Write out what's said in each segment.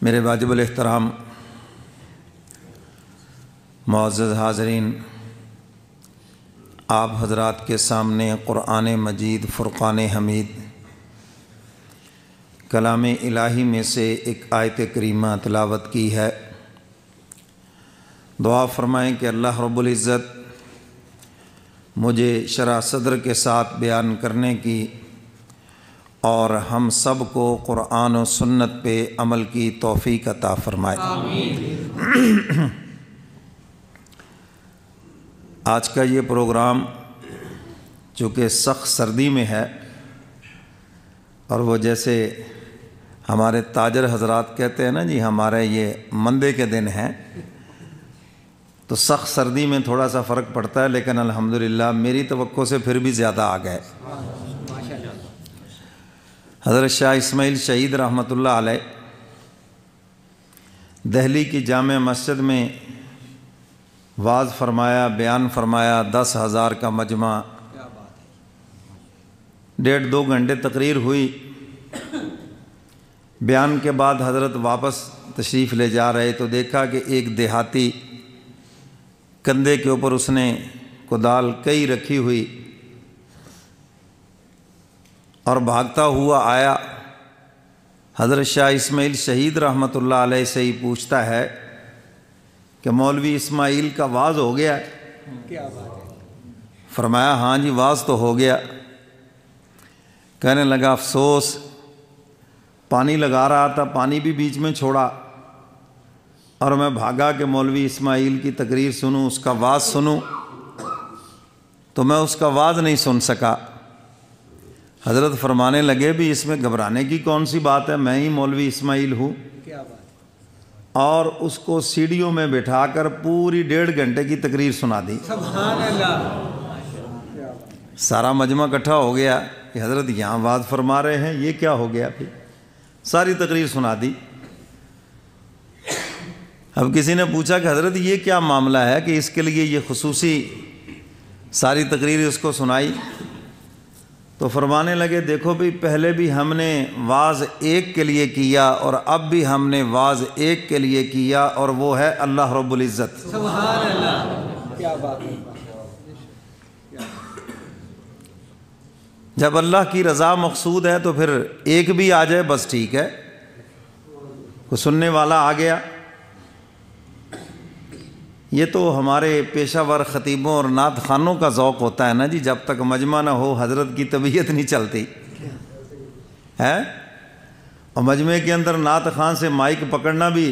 میرے واجب الاحترام معزز حاضرین، آپ حضرات کے سامنے قرآن مجید فرقان حمید کلام الہی میں سے ایک آیت کریمہ تلاوت کی ہے۔ دعا فرمائیں کہ اللہ رب العزت مجھے شرح صدر کے ساتھ بیان کرنے کی اور ہم سب کو قرآن و سنت پہ عمل کی توفیق عطا فرمائے۔ آمین۔ آج کا یہ پروگرام چونکہ سخت سردی میں ہے اور وہ جیسے ہمارے تاجر حضرات کہتے ہیں نا جی ہمارے یہ مندے کے دن ہیں، تو سخت سردی میں تھوڑا سا فرق پڑتا ہے، لیکن الحمدللہ میری توقع سے پھر بھی زیادہ آ گئے۔ حضرت شاہ اسماعیل شہید رحمۃ اللہ علیہ دہلی کی جامع مسجد میں واعظ فرمایا، بیان فرمایا، 10,000 کا مجمع، 1.5-2 گھنٹے تقریر ہوئی۔ بیان کے بعد حضرت واپس تشریف لے جا رہے تو دیکھا کہ ایک دیہاتی کندھے کے اوپر اس نے کدال کئی رکھی ہوئی اور بھاگتا ہوا آیا، حضرت شاہ اسماعیل شہید رحمۃ اللہ علیہ سے ہی پوچھتا ہے کہ مولوی اسماعیل کا واعظ ہو گیا؟ فرمایا ہاں جی واعظ تو ہو گیا۔ کہنے لگا افسوس، پانی لگا رہا تھا، پانی بھی بیچ میں چھوڑا اور میں بھاگا کہ مولوی اسماعیل کی تقریر سنوں، اس کا واعظ سنوں، تو میں اس کا واعظ نہیں سن سکا۔ حضرت فرمانے لگے بھی اس میں گھبرانے کی کون سی بات ہے، میں ہی مولوی اسماعیل ہوں۔ اور اس کو سیڑھیوں میں بٹھا کر پوری 1.5 گھنٹے کی تقریر سنا دی۔ سبحان اللہ۔ سارا مجمع اکٹھا ہو گیا کہ حضرت یہاں واعظ فرما رہے ہیں، یہ کیا ہو گیا؟ پھر ساری تقریر سنا دی۔ اب کسی نے پوچھا کہ حضرت یہ کیا معاملہ ہے کہ اس کے لیے یہ خصوصی ساری تقریر اس کو سنائی؟ تو فرمانے لگے دیکھو بھی پہلے بھی ہم نے واعظ ایک کے لیے کیا اور اب بھی ہم نے واعظ ایک کے لیے کیا، اور وہ ہے اللہ رب العزت۔ سبحان اللہ، کیا بات ہے۔ جب اللہ کی رضا مقصود ہے تو پھر ایک بھی آ جائے بس ٹھیک ہے، کوئی سننے والا آ گیا۔ یہ تو ہمارے پیشہ ور خطیبوں اور نعت خوانوں کا ذوق ہوتا ہے نا جی، جب تک مجمع نہ ہو حضرت کی طبیعت نہیں چلتی ہے، اور مجمع کے اندر نعت خوان سے مائک پکڑنا بھی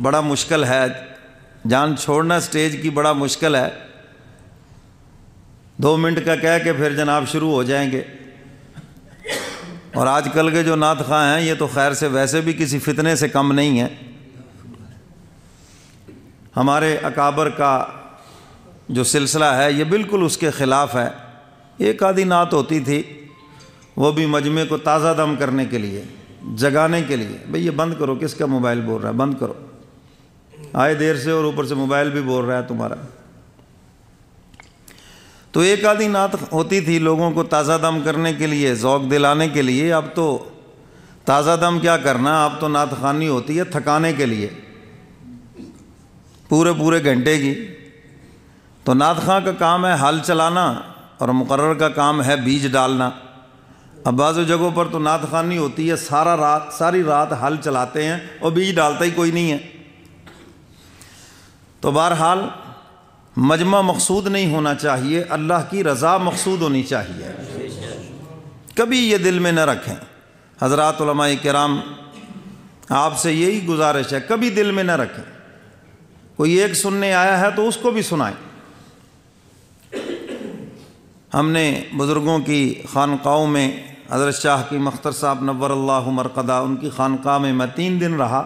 بڑا مشکل ہے، جان چھوڑنا سٹیج کی بڑا مشکل ہے۔ 2 منٹ کا کہہ کے پھر جناب شروع ہو جائیں گے۔ اور آج کل کے جو نعت خواں ہیں یہ تو خیر سے ویسے بھی کسی فتنے سے کم نہیں ہیں۔ ہمارے اکابر کا جو سلسلہ ہے یہ بالکل اس کے خلاف ہے۔ ایک آدھی نعت ہوتی تھی، وہ بھی مجمع کو تازہ دم کرنے کے لیے، جگانے کے لیے، بھئی یہ بند کرو، کس کا موبائل بول رہا ہے، بند کرو، آئے دیر سے اور اوپر سے موبائل بھی بول رہا ہے تمہارا۔ تو ایک آدھی نعت ہوتی تھی لوگوں کو تازہ دم کرنے کے لیے، ذوق دلانے کے لیے۔ اب تو تازہ دم کیا کرنا، اب تو نعت خوانی ہوتی ہے تھکانے کے لیے، پورے گھنٹے کی۔ تو نعت خواں کا کام ہے حل چلانا اور مقرر کا کام ہے بیج ڈالنا۔ اب بعض جگہوں پر تو نعت خوانی ہوتی ہے ساری رات حل چلاتے ہیں اور بیج ڈالتا ہی کوئی نہیں ہے۔ تو بہرحال مجمع مقصود نہیں ہونا چاہیے، اللہ کی رضا مقصود ہونی چاہیے۔ کبھی یہ دل میں نہ رکھیں حضرات علماء کرام، آپ سے یہی گزارش ہے، کبھی دل میں نہ رکھیں۔ کوئی ایک سننے آیا ہے تو اس کو بھی سنائیں۔ ہم نے بزرگوں کی خانقاہوں میں، حضرت شاہ کی مختر صاحب نور اللہ مرقدہ، ان کی خانقاہ میں میں 3 دن رہا۔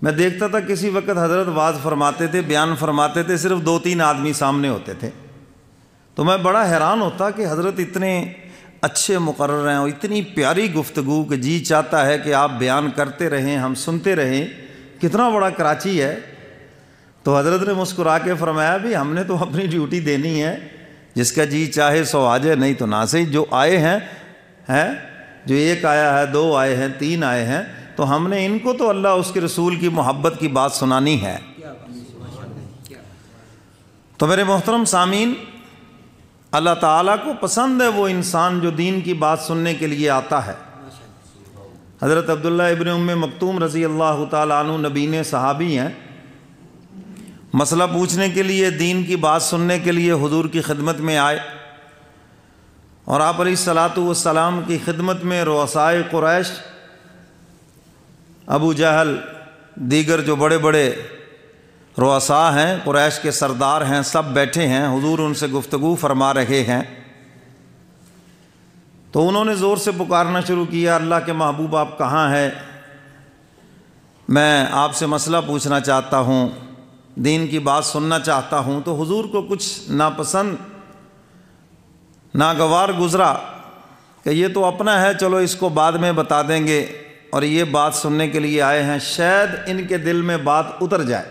میں دیکھتا تھا کسی وقت حضرت واعظ فرماتے تھے، بیان فرماتے تھے، صرف 2-3 آدمی سامنے ہوتے تھے، تو میں بڑا حیران ہوتا کہ حضرت اتنے اچھے مقرر ہیں اور اتنی پیاری گفتگو کہ جی چاہتا ہے کہ آپ بیان کرتے رہیں، ہم سنتے رہیں، کتنا بڑا کراچی ہے۔ تو حضرت نے مسکرا کے فرمایا بھی ہم نے تو اپنی ڈیوٹی دینی ہے، جس کا جی چاہے سو آ جائے، نہیں تو نہ صحیح۔ جو آئے ہیں جو 1 آیا ہے، 2 آئے ہیں، 3 آئے ہیں، تو ہم نے ان کو تو اللہ اس کے رسول کی محبت کی بات سنانی ہے۔ تو میرے محترم سامعین، اللہ تعالیٰ کو پسند ہے وہ انسان جو دین کی بات سننے کے لیے آتا ہے۔ حضرت عبداللہ ابن ام مکتوم رضی اللہ تعالیٰ عنہ نبیین صحابی ہیں، مسئلہ پوچھنے کے لیے، دین کی بات سننے کے لیے حضور کی خدمت میں آئے، اور آپ علیہ الصلاۃ والسلام کی خدمت میں رؤسائے قریش، ابو جہل، دیگر جو بڑے بڑے رؤساء ہیں، قریش کے سردار ہیں، سب بیٹھے ہیں، حضور ان سے گفتگو فرما رہے ہیں۔ تو انہوں نے زور سے پکارنا شروع کیا، اللہ کے محبوب آپ کہاں ہیں؟ میں آپ سے مسئلہ پوچھنا چاہتا ہوں، دین کی بات سننا چاہتا ہوں۔ تو حضور کو کچھ ناپسند، ناگوار گزرا کہ یہ تو اپنا ہے، چلو اس کو بعد میں بتا دیں گے، اور یہ بات سننے کے لیے آئے ہیں، شاید ان کے دل میں بات اتر جائے۔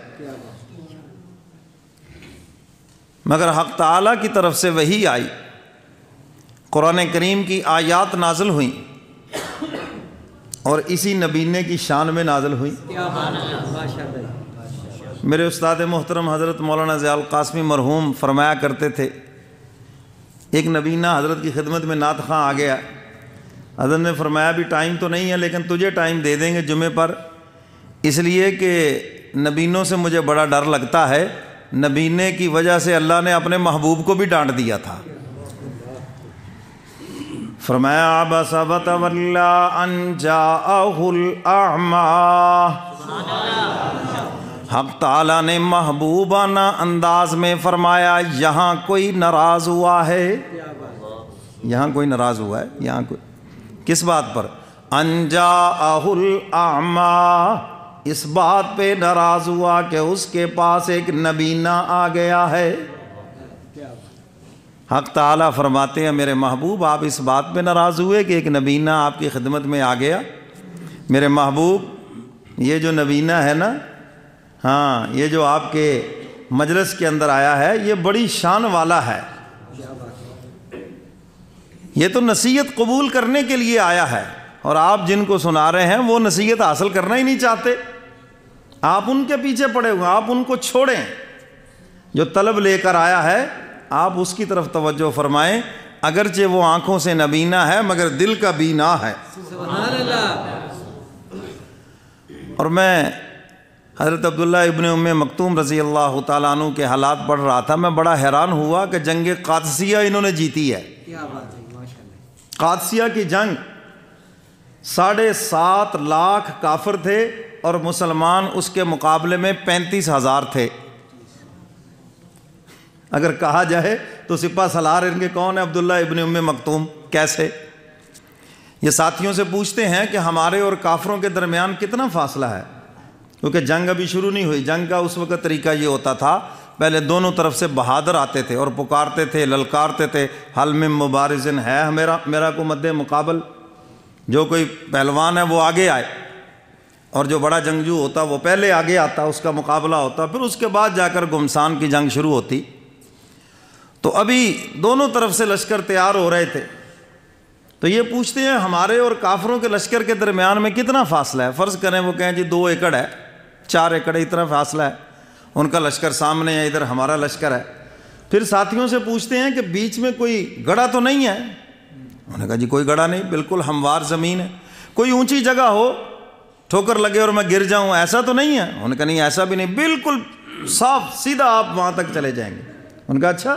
مگر حق تعالیٰ کی طرف سے وحی آئی، قرآن کریم کی آیات نازل ہوئیں، اور اسی نبینے کی شان میں نازل ہوئیں۔ میرے استاد محترم حضرت مولانا ضیاء القاسمی مرحوم فرمایا کرتے تھے، ایک نبینہ حضرت کی خدمت میں نعت خواں آ گیا، حضرت نے فرمایا بھی ٹائم تو نہیں ہے لیکن تجھے ٹائم دے دیں گے جمعے پر، اس لیے کہ نبینوں سے مجھے بڑا ڈر لگتا ہے، نبینے کی وجہ سے اللہ نے اپنے محبوب کو بھی ڈانٹ دیا تھا۔ فرمایا عبس وتولی ان جاءہ الاعمی، حق تعالیٰ نے محبوبانہ انداز میں فرمایا یہاں کوئی ناراض ہوا ہے، یہاں کوئی ناراض ہوا ہے، یہاں کوئی کس بات پر؟ ان جاءہ الاعمی، اس بات پہ ناراض ہوا کہ اس کے پاس ایک نبینہ آ گیا ہے۔ حق تعالیٰ فرماتے ہیں میرے محبوب آپ اس بات پہ ناراض ہوئے کہ ایک نبینہ آپ کی خدمت میں آ گیا؟ میرے محبوب یہ جو نبینہ ہے نا، ہاں یہ جو آپ کے مجلس کے اندر آیا ہے یہ بڑی شان والا ہے، یہ تو نصیحت قبول کرنے کے لیے آیا ہے، اور آپ جن کو سنا رہے ہیں وہ نصیحت حاصل کرنا ہی نہیں چاہتے، آپ ان کے پیچھے پڑے ہوئے، آپ ان کو چھوڑیں، جو طلب لے کر آیا ہے آپ اس کی طرف توجہ فرمائیں، اگرچہ وہ آنکھوں سے نبینہ ہے مگر دل کا بینا ہے۔ سبحان اللہ۔ اور میں حضرت عبداللہ ابن ام مکتوم رضی اللہ تعالیٰ عنہ کے حالات پڑھ رہا تھا، میں بڑا حیران ہوا کہ جنگ قادسیہ انہوں نے جیتی ہے۔ قادسیہ کی جنگ 7.5 لاکھ کافر تھے اور مسلمان اس کے مقابلے میں 35,000 تھے۔ اگر کہا جائے تو سپہ سالار ان کے کون ہے؟ عبداللہ ابن ام مکتوم۔ کیسے؟ یہ ساتھیوں سے پوچھتے ہیں کہ ہمارے اور کافروں کے درمیان کتنا فاصلہ ہے، کیونکہ جنگ ابھی شروع نہیں ہوئی۔ جنگ کا اس وقت طریقہ یہ ہوتا تھا، پہلے دونوں طرف سے بہادر آتے تھے اور پکارتے تھے، للکارتے تھے، حل من مبارزن ہے میرا کو مد مقابل، جو کوئی پہلوان ہے وہ آگے آئے، اور جو بڑا جنگجو ہوتا وہ پہلے آگے آتا، اس کا مقابلہ ہوتا، پھر اس کے بعد جا کر گھمسان کی جنگ شروع ہوتی۔ تو ابھی دونوں طرف سے لشکر تیار ہو رہے تھے، تو یہ پوچھتے ہیں ہمارے اور کافروں کے لشکر کے درمیان میں کتنا فاصلہ ہے؟ فرض کریں وہ کہیں جی 2 ایکڑ ہے، 4 ایکڑ اتنا فاصلہ ہے، ان کا لشکر سامنے ہے، ادھر ہمارا لشکر ہے۔ پھر ساتھیوں سے پوچھتے ہیں کہ بیچ میں کوئی گڑھا تو نہیں ہے؟ انہوں نے کہا جی کوئی گڑھا نہیں، بالکل ہموار زمین ہے۔ کوئی اونچی جگہ ہو، ٹھوکر لگے اور میں گر جاؤں، ایسا تو نہیں ہے؟ انہوں نے کہا نہیں ایسا بھی نہیں، بالکل صاف سیدھا آپ وہاں تک چلے جائیں گے۔ ان کا اچھا،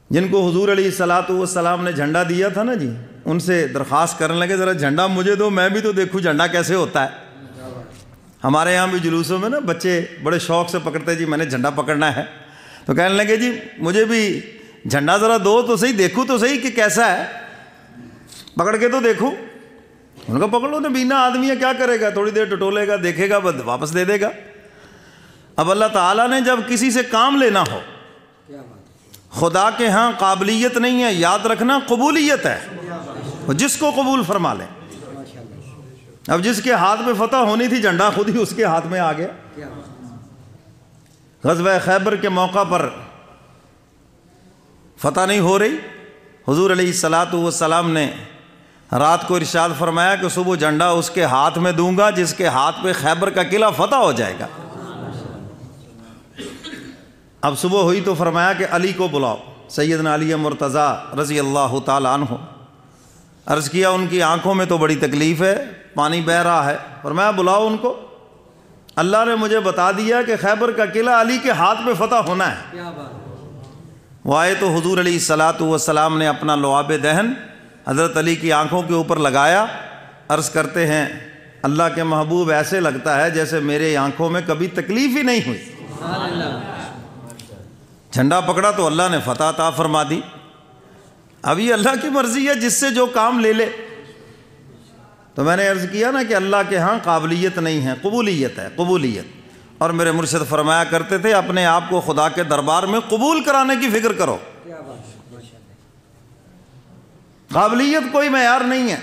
جن کو حضور علیہ الصلاۃ والسلام نے جھنڈا دیا تھا نا جی، ان سے درخواست کرنے لگے ذرا جھنڈا مجھے دو، میں بھی تو دیکھوں جھنڈا کیسے ہوتا ہے۔ ہمارے یہاں بھی جلوسوں میں نا بچے بڑے شوق سے پکڑتے جی میں نے جھنڈا پکڑنا ہے، تو کہنے لگے جی مجھے بھی جھنڈا ذرا دو تو صحیح، دیکھوں تو صحیح کہ کیسا ہے، پکڑ کے تو دیکھوں۔ ان کا پکڑ لو، نبینہ آدمی ہے، کیا کرے گا، تھوڑی دیر ٹٹولے گا، دیکھے گا، واپس دے دے گا۔ اب اللہ تعالیٰ نے جب کسی سے کام لینا ہو، خدا کے ہاں قابلیت نہیں ہے، یاد رکھنا قبولیت ہے، جس کو قبول فرما لے۔ اب جس کے ہاتھ میں فتح ہونی تھی جھنڈا خود ہی اس کے ہاتھ میں آ گیا۔ غزوہ خیبر کے موقع پر فتح نہیں ہو رہی، حضور علیہ الصلاۃ والسلام نے رات کو ارشاد فرمایا کہ صبح جھنڈا اس کے ہاتھ میں دوں گا جس کے ہاتھ پہ خیبر کا قلعہ فتح ہو جائے گا۔ اب صبح ہوئی تو فرمایا کہ علی کو بلاؤ، سیدنا علی مرتضیٰ رضی اللہ تعالیٰ عنہ۔ عرض کیا ان کی آنکھوں میں تو بڑی تکلیف ہے، پانی بہہ رہا ہے، فرمایا بلاؤ ان کو، اللہ نے مجھے بتا دیا کہ خیبر کا قلعہ علی کے ہاتھ میں فتح ہونا ہے۔ وہ آئے تو حضور علیہ الصلاۃ والسلام نے اپنا لعاب دہن حضرت علی کی آنکھوں کے اوپر لگایا، عرض کرتے ہیں اللہ کے محبوب ایسے لگتا ہے جیسے میرے آنکھوں میں کبھی تکلیف ہی نہیں ہوئی۔ جھنڈا پکڑا تو اللہ نے فتح عطا فرما دی۔ اب یہ اللہ کی مرضی ہے، جس سے جو کام لے لے۔ تو میں نے عرض کیا نا کہ اللہ کے ہاں قابلیت نہیں ہے، قبولیت ہے، قبولیت۔ اور میرے مرشد فرمایا کرتے تھے اپنے آپ کو خدا کے دربار میں قبول کرانے کی فکر کرو۔ قابلیت کوئی معیار نہیں ہے۔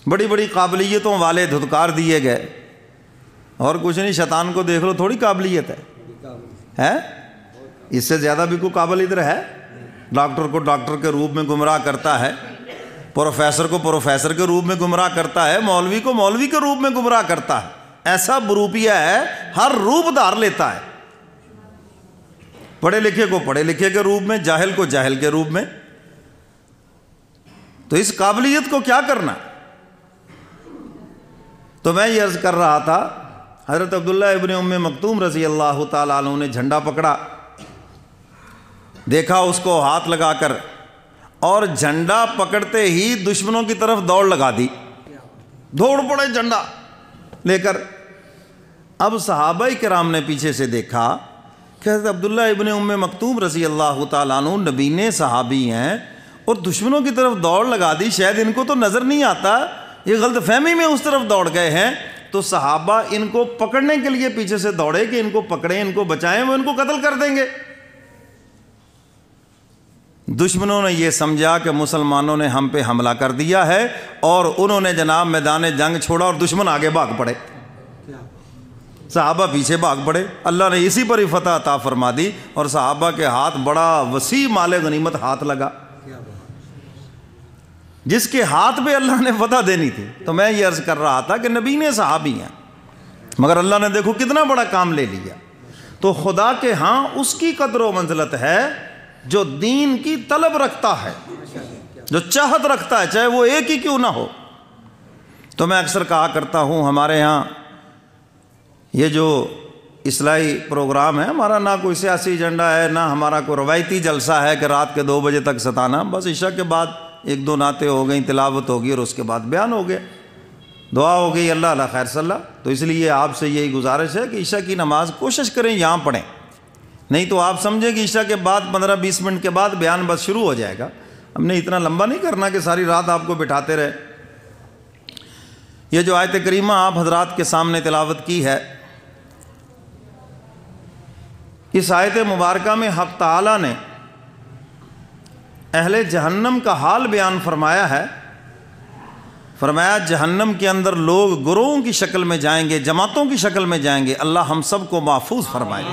بڑی بڑی قابلیتوں والے دھتکار دیے گئے، اور کچھ نہیں، شیطان کو دیکھ لو، تھوڑی قابلیت ہے؟ اس سے زیادہ بھی کوئی قابل ادھر ہے؟ ڈاکٹر کو ڈاکٹر کے روپ میں گمراہ کرتا ہے، پروفیسر کو پروفیسر کے روپ میں گمراہ کرتا ہے، مولوی کو مولوی کے روپ میں گمراہ کرتا ہے۔ ایسا بروپیہ ہے، ہر روپ دھار لیتا ہے، پڑھے لکھے کو پڑھے لکھے کے روپ میں، جاہل کو جاہل کے روپ میں۔ تو اس قابلیت کو کیا کرنا؟ تو میں یہ عرض کر رہا تھا، حضرت عبداللہ ابن ام مکتوم رضی اللہ تعالیٰ عنہ نے جھنڈا پکڑا، دیکھا اس کو ہاتھ لگا کر، اور جھنڈا پکڑتے ہی دشمنوں کی طرف دوڑ لگا دی، دوڑ پڑے جھنڈا لے کر۔ اب صحابہ کرام نے پیچھے سے دیکھا کہ حضرت عبداللہ ابن ام مکتوم رضی اللہ تعالیٰ عنہ نبینے صحابی ہیں، اور دشمنوں کی طرف دوڑ لگا دی، شاید ان کو تو نظر نہیں آتا، یہ غلط فہمی میں اس طرف دوڑ گئے ہیں۔ تو صحابہ ان کو پکڑنے کے لیے پیچھے سے دوڑے کہ ان کو پکڑیں، ان کو بچائیں، وہ ان کو قتل کر دیں گے۔ دشمنوں نے یہ سمجھا کہ مسلمانوں نے ہم پہ حملہ کر دیا ہے، اور انہوں نے جناب میدان جنگ چھوڑا اور دشمن آگے بھاگ پڑے، صحابہ پیچھے بھاگ پڑے۔ اللہ نے اسی پر ہی فتح عطا فرما دی، اور صحابہ کے ہاتھ بڑا وسیع مال غنیمت ہاتھ لگا، جس کے ہاتھ پہ اللہ نے فتح دینی تھی۔ تو میں یہ عرض کر رہا تھا کہ نبی نے صحابی ہیں، مگر اللہ نے دیکھو کتنا بڑا کام لے لیا۔ تو خدا کے ہاں اس کی قدر و منزلت ہے جو دین کی طلب رکھتا ہے، جو چاہت رکھتا ہے، چاہے وہ ایک ہی کیوں نہ ہو۔ تو میں اکثر کہا کرتا ہوں، ہمارے ہاں یہ جو اصلاحی پروگرام ہے، ہمارا نہ کوئی سیاسی ایجنڈا ہے، نہ ہمارا کوئی روایتی جلسہ ہے کہ رات کے 2 بجے تک ستانا، بس عشاء کے بعد 1-2 نعتیں ہو گئیں، تلاوت ہوگی، اور اس کے بعد بیان ہو گیا، دعا ہو گئی، اللہ اللہ خیر صلی اللہ۔ تو اس لیے آپ سے یہی گزارش ہے کہ عشاء کی نماز کوشش کریں یہاں پڑھیں، نہیں تو آپ سمجھیں کہ عشاء کے بعد 15-20 منٹ کے بعد بیان بس شروع ہو جائے گا۔ ہم نے اتنا لمبا نہیں کرنا کہ ساری رات آپ کو بٹھاتے رہے۔ یہ جو آیت کریمہ آپ حضرات کے سامنے تلاوت کی ہے، اس آیت مبارکہ میں حق تعالیٰ نے اہل جہنم کا حال بیان فرمایا ہے۔ فرمایا جہنم کے اندر لوگ گروہوں کی شکل میں جائیں گے، جماعتوں کی شکل میں جائیں گے، اللہ ہم سب کو محفوظ فرمائے۔